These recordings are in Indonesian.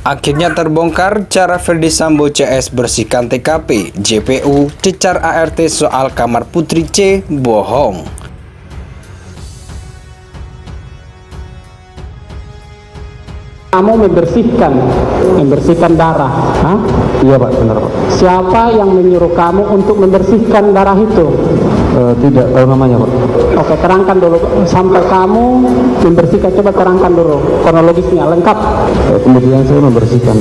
Akhirnya terbongkar cara Ferdy Sambo CS bersihkan TKP, JPU cecar ART soal kamar Putri C bohong. Kamu membersihkan darah, hah? Iya Pak, benar Pak. Siapa yang menyuruh kamu untuk membersihkan darah itu? Tidak tahu namanya Pak. Oke, terangkan dulu sampai kamu membersihkan, coba terangkan dulu kronologisnya lengkap. Kemudian saya membersihkan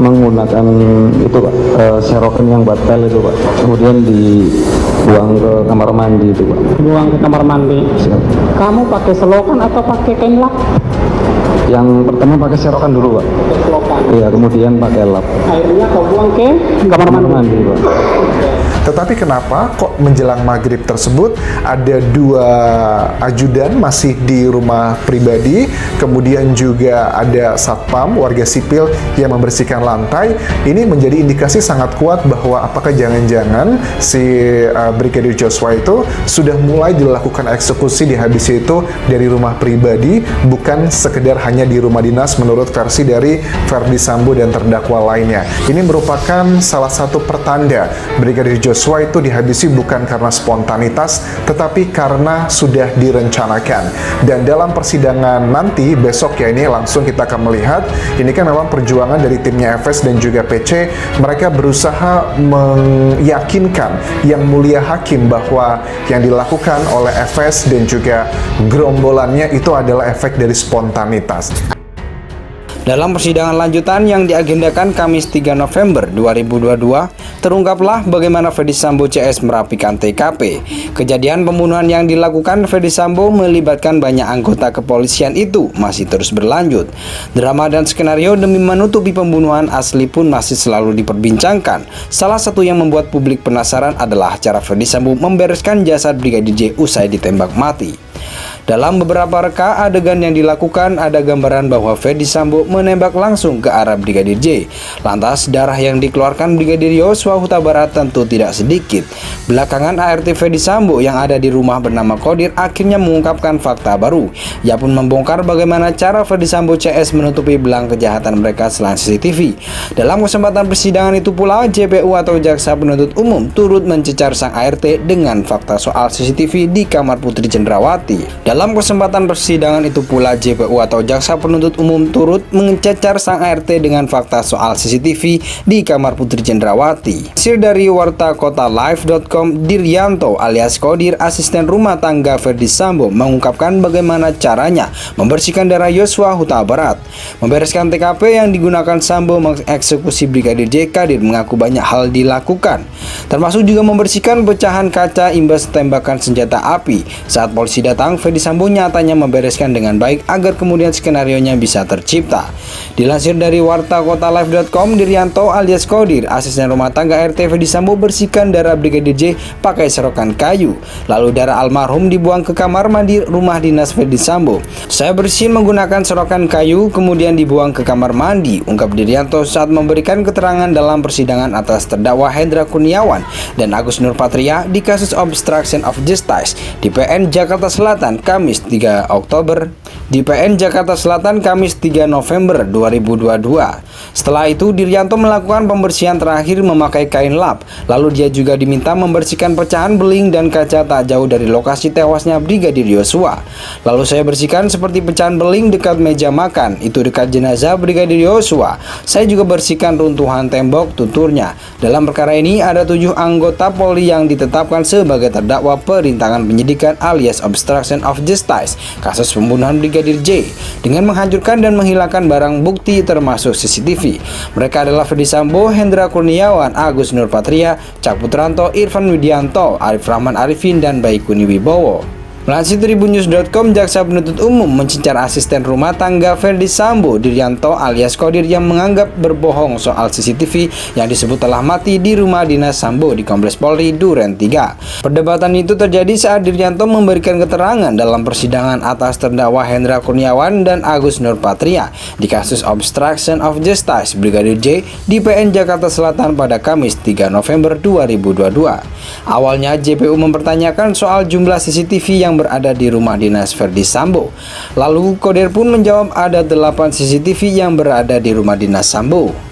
menggunakan itu Pak, serokan yang batal itu Pak. Kemudian dibuang ke kamar mandi itu Pak. Buang ke kamar mandi. Siap. Kamu pakai selokan atau pakai kain lap? Yang pertama pakai serokan dulu Pak. Selokan. Iya, kemudian pakai lap. Akhirnya kau buang ke kamar mandi. Pak. Tetapi kenapa kok menjelang maghrib tersebut ada dua ajudan masih di rumah pribadi, kemudian juga ada satpam warga sipil yang membersihkan lantai. Ini menjadi indikasi sangat kuat bahwa apakah jangan-jangan si Brigadir Joshua itu sudah mulai dilakukan eksekusi dihabisi itu dari rumah pribadi, bukan sekedar hanya di rumah dinas menurut versi dari Ferdy Sambo dan terdakwa lainnya. Ini merupakan salah satu pertanda Brigadir Joshua itu dihabisi bukan karena spontanitas, tetapi karena sudah direncanakan. Dan dalam persidangan nanti, besok ya, ini langsung kita akan melihat, ini kan memang perjuangan dari timnya FS dan juga PC, mereka berusaha meyakinkan Yang Mulia Hakim bahwa yang dilakukan oleh FS dan juga gerombolannya itu adalah efek dari spontanitas. Dalam persidangan lanjutan yang diagendakan Kamis 3 November 2022, terungkaplah bagaimana Ferdy Sambo CS merapikan TKP. Kejadian pembunuhan yang dilakukan Ferdy Sambo melibatkan banyak anggota kepolisian itu masih terus berlanjut. Drama dan skenario demi menutupi pembunuhan asli pun masih selalu diperbincangkan. Salah satu yang membuat publik penasaran adalah cara Ferdy Sambo membereskan jasad Brigadir J usai ditembak mati. Dalam beberapa reka adegan yang dilakukan, ada gambaran bahwa Ferdy Sambo menembak langsung ke arah Brigadir J. Lantas, darah yang dikeluarkan Brigadir Yosua Huta Barat tentu tidak sedikit. Belakangan ART Ferdy Sambo yang ada di rumah bernama Kodir akhirnya mengungkapkan fakta baru. Ia pun membongkar bagaimana cara Ferdy Sambo CS menutupi belang kejahatan mereka selain CCTV. Dalam kesempatan persidangan itu pula, JPU atau Jaksa Penuntut Umum turut mencecar sang ART dengan fakta soal CCTV di kamar Putri Cendrawati. Dalam kesempatan persidangan itu pula, JPU atau Jaksa Penuntut Umum turut mencecar sang ART dengan fakta soal CCTV di kamar Putri Cendrawati. Hasil dari wartakotalive.com, Diryanto alias Kodir, asisten rumah tangga Ferdy Sambo, mengungkapkan bagaimana caranya membersihkan darah Yosua Huta Barat. Membereskan TKP yang digunakan Sambo mengeksekusi Brigadir J, Kadir mengaku banyak hal dilakukan, termasuk juga membersihkan pecahan kaca imbas tembakan senjata api. Saat polisi datang, Ferdy Sambo nyatanya membereskan dengan baik agar kemudian skenarionya bisa tercipta. Dilansir dari wartakotalive.com, Diryanto alias Kodir, asisten rumah tangga RT Ferdy Sambo, bersihkan darah Brigadir J pakai serokan kayu. Lalu darah almarhum dibuang ke kamar mandi rumah dinas Ferdy Sambo. Saya bersihin menggunakan serokan kayu, kemudian dibuang ke kamar mandi, ungkap Diryanto saat memberikan keterangan dalam persidangan atas terdakwa Hendra Kurniawan dan Agus Nurpatria di kasus obstruction of justice di PN Jakarta Selatan Kamis 3 Oktober di PN Jakarta Selatan Kamis 3 November 2022. Setelah itu, Diryanto melakukan pembersihan terakhir memakai kain lap. Lalu dia juga diminta membersihkan pecahan beling dan kaca tak jauh dari lokasi tewasnya Brigadir Yosua. Lalu saya bersihkan seperti pecahan beling dekat meja makan, itu dekat jenazah Brigadir Yosua. Saya juga bersihkan runtuhan tembok, tuturnya. Dalam perkara ini ada 7 anggota Polri yang ditetapkan sebagai terdakwa perintangan penyidikan alias obstruction of justice kasus pembunuhan Brigadir J dengan menghancurkan dan menghilangkan barang bukti termasuk CCTV. Mereka adalah Ferdy Sambo, Hendra Kurniawan, Agus Nurpatria, Cak Putranto, Irfan Widianto, Arif Rahman Arifin, dan Baikuni Wibowo. Melansir tribunnews.com, Jaksa Penuntut Umum mencecar asisten rumah tangga Ferdy Sambo, Diryanto alias Kodir, yang menganggap berbohong soal CCTV yang disebut telah mati di rumah dinas Sambo di Kompleks Polri Duren 3. Perdebatan itu terjadi saat Diryanto memberikan keterangan dalam persidangan atas terdakwa Hendra Kurniawan dan Agus Nurpatria di kasus obstruction of justice Brigadir J di PN Jakarta Selatan pada Kamis 3 November 2022. Awalnya JPU mempertanyakan soal jumlah CCTV yang yang berada di rumah dinas Verdi Sambo. Lalu Kodir pun menjawab ada 8 CCTV yang berada di rumah dinas Sambo.